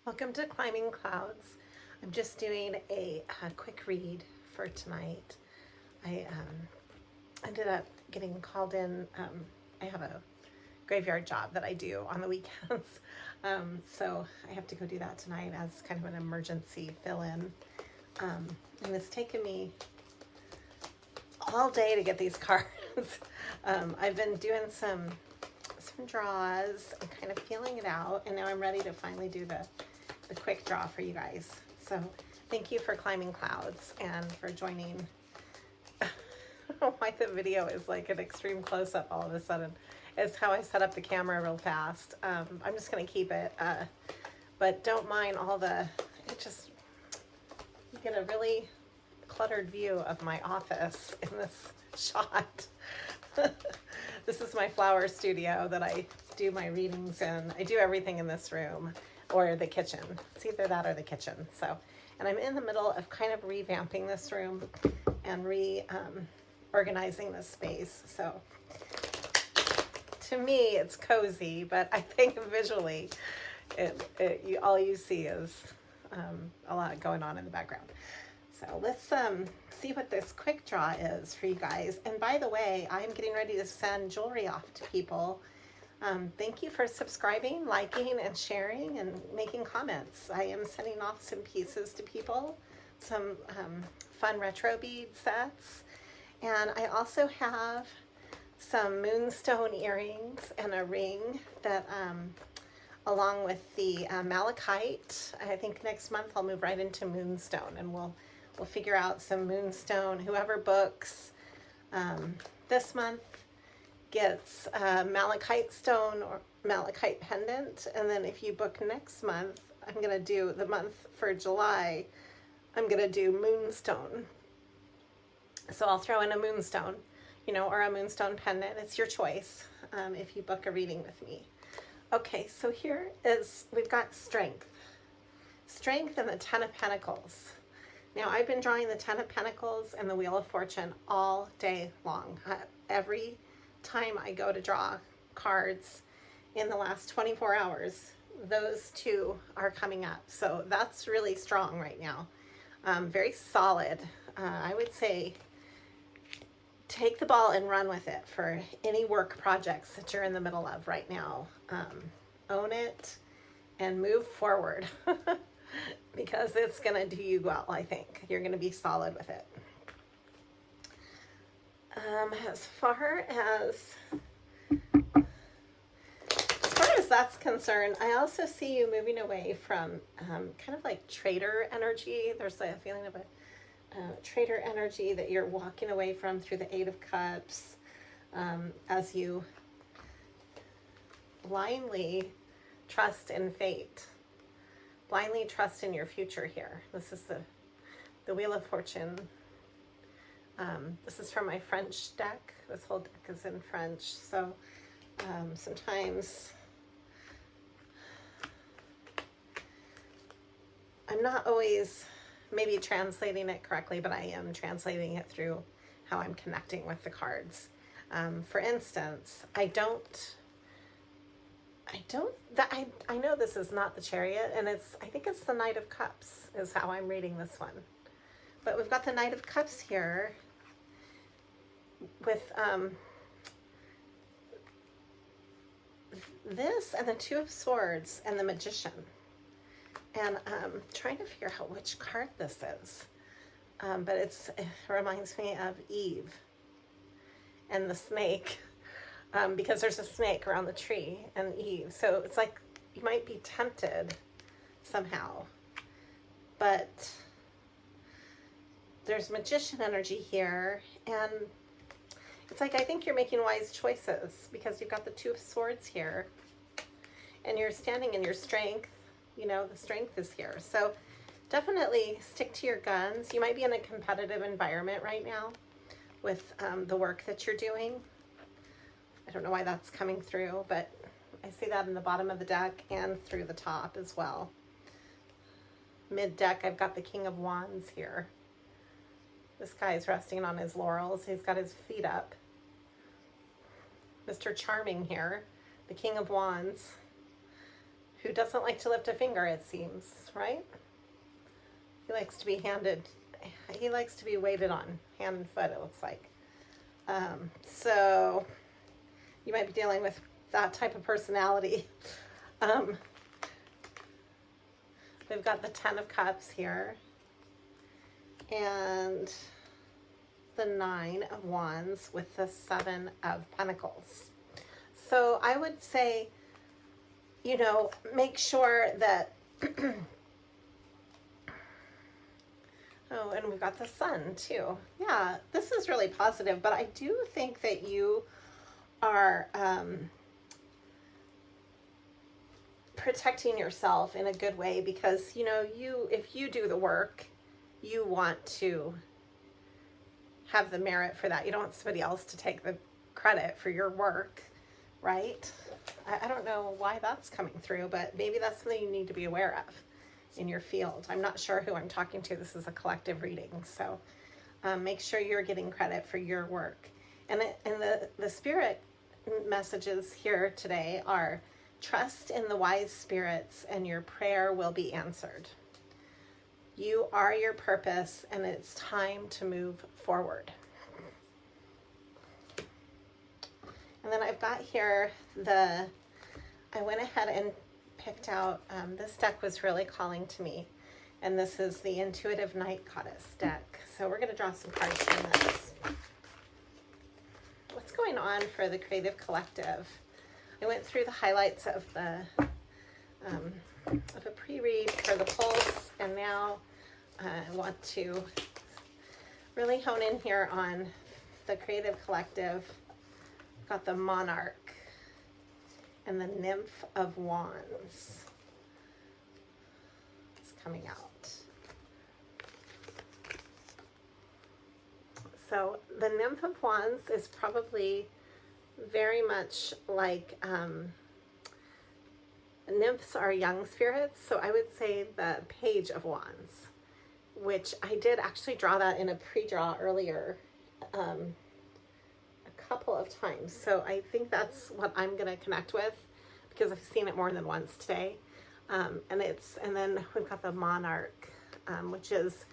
Welcome to Climbing Clouds. I'm just doing a quick read for tonight. I ended up getting called in. I have a graveyard job that I do on the weekends. So I have to go do that tonight as kind of an emergency fill-in. And it's taken me all day to get these cards. I've been doing some draws and kind of feeling it out, and now I'm ready to finally do the quick draw for you guys. So thank you for Climbing Clouds and for joining. I don't know why the video is like an extreme close-up all of a sudden. It's how I set up the camera real fast. I'm just gonna keep it, but don't mind all the, you get a really cluttered view of my office in this shot. This is my flower studio that I do my readings in. I do everything in this room or the kitchen. It's either that or the kitchen. So, and I'm in the middle of kind of revamping this room and organizing this space. So to me, it's cozy, but I think visually, all you see is a lot going on in the background. So let's see what this quick draw is for you guys. And by the way, I'm getting ready to send jewelry off to people. Thank you for subscribing, liking, and sharing, and making comments. I am sending off some pieces to people, some fun retro bead sets. And I also have some Moonstone earrings and a ring that, along with the malachite. I think next month I'll move right into Moonstone, and we'll figure out some Moonstone. Whoever books this month gets malachite stone or malachite pendant, and then if you book next month, I'm gonna do the month for July, I'm gonna do Moonstone. So I'll throw in a Moonstone, or a Moonstone pendant. It's your choice if you book a reading with me. Okay, so here is, we've got Strength and the Ten of Pentacles. Now, I've been drawing the Ten of Pentacles and the Wheel of Fortune all day long. Every time I go to draw cards in the last 24 hours, those two are coming up. So that's really strong right now. Very solid. I would say take the ball and run with it for any work projects that you're in the middle of right now. Own it and move forward. Because it's going to do you well, I think. You're going to be solid with it. As far as that's concerned, I also see you moving away from kind of like trader energy. There's a feeling of a trader energy that you're walking away from through the Eight of Cups as you blindly trust in fate. Blindly trust in your future here. This is the Wheel of Fortune. This is from my French deck. This whole deck is in French. So sometimes I'm not always maybe translating it correctly, but I am translating it through how I'm connecting with the cards. For instance, I know this is not the Chariot, and I think it's the Knight of Cups is how I'm reading this one. But we've got the Knight of Cups here with this and the Two of Swords and the Magician. And I'm trying to figure out which card this is. But it reminds me of Eve and the snake. Because there's a snake around the tree and Eve. So it's like you might be tempted somehow. But there's Magician energy here. And it's like, I think you're making wise choices because you've got the Two of Swords here. And you're standing in your strength. The strength is here. So definitely stick to your guns. You might be in a competitive environment right now with the work that you're doing. I don't know why that's coming through, but I see that in the bottom of the deck and through the top as well. Mid-deck, I've got the King of Wands here. This guy's resting on his laurels. He's got his feet up. Mr. Charming here, the King of Wands, who doesn't like to lift a finger, it seems, right? He likes to be waited on, hand and foot, it looks like. So you might be dealing with that type of personality. We've got the 10 of Cups here and the 9 of Wands with the 7 of Pentacles. So I would say, you know, make sure that oh, and we've got the Sun too. Yeah, this is really positive, but I do think that you are protecting yourself in a good way, because, you know, if you do the work, you want to have the merit for that. You don't want somebody else to take the credit for your work, right? I don't know why that's coming through, but maybe that's something you need to be aware of in your field. I'm not sure who I'm talking to. This is a collective reading, so make sure you're getting credit for your work. And the spirit messages here today are: trust in the wise spirits and your prayer will be answered. You are your purpose and it's time to move forward. And then I've got here I went ahead and picked out, this deck was really calling to me. And this is the Intuitive Night Goddess deck. So we're going to draw some cards from this. What's going on for the Creative Collective? I went through the highlights of a pre-read for the pulse, and now I want to really hone in here on the Creative Collective. Got the Monarch and the Nymph of Wands. It's coming out. So the Nymph of Wands is probably very much like, nymphs are young spirits, so I would say the Page of Wands, which I did actually draw that in a pre-draw earlier, a couple of times. So I think that's what I'm going to connect with, because I've seen it more than once today. And then we've got the Monarch, which is,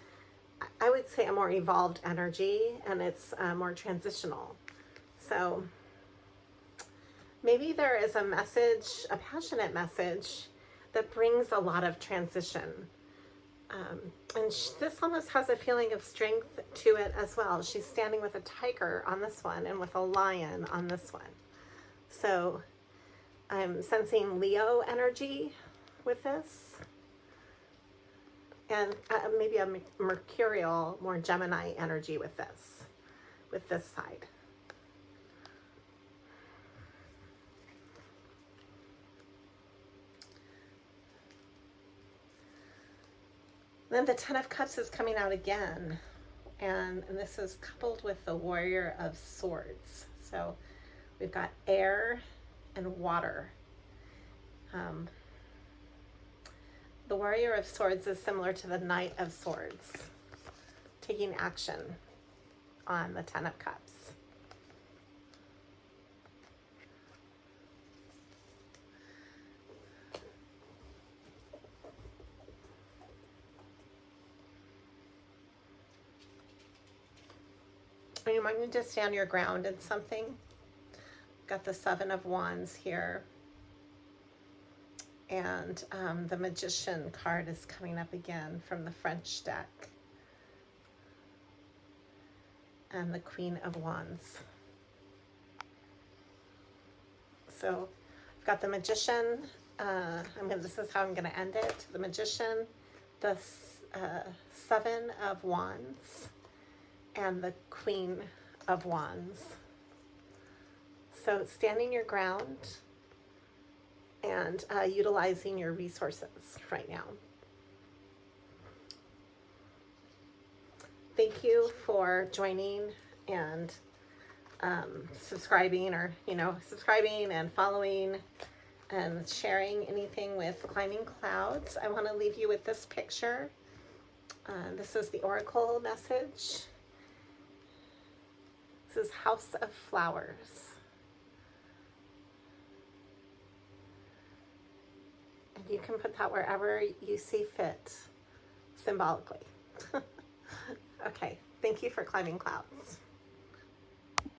I would say, a more evolved energy, and it's more transitional. So maybe there is a message, a passionate message that brings a lot of transition. And this almost has a feeling of strength to it as well. She's standing with a tiger on this one and with a lion on this one. So I'm sensing Leo energy with this. And maybe a mercurial, more Gemini energy with this side. Then the 10 of Cups is coming out again, and this is coupled with the Warrior of Swords. So we've got air and water. The Warrior of Swords is similar to the Knight of Swords, taking action on the 10 of Cups. You might need to stand your ground in something. Got the 7 of Wands here. And the Magician card is coming up again from the French deck. And the Queen of Wands. So I've got the Magician. This is how I'm going to end it. The Magician, the 7 of Wands, and the Queen of Wands. So standing your ground and utilizing your resources right now. Thank you for joining and subscribing, or subscribing and following and sharing anything with Climbing Clouds. I want to leave you with this picture. This is the Oracle message. This is House of Flowers. You can put that wherever you see fit, symbolically. Okay, thank you for climbing clouds.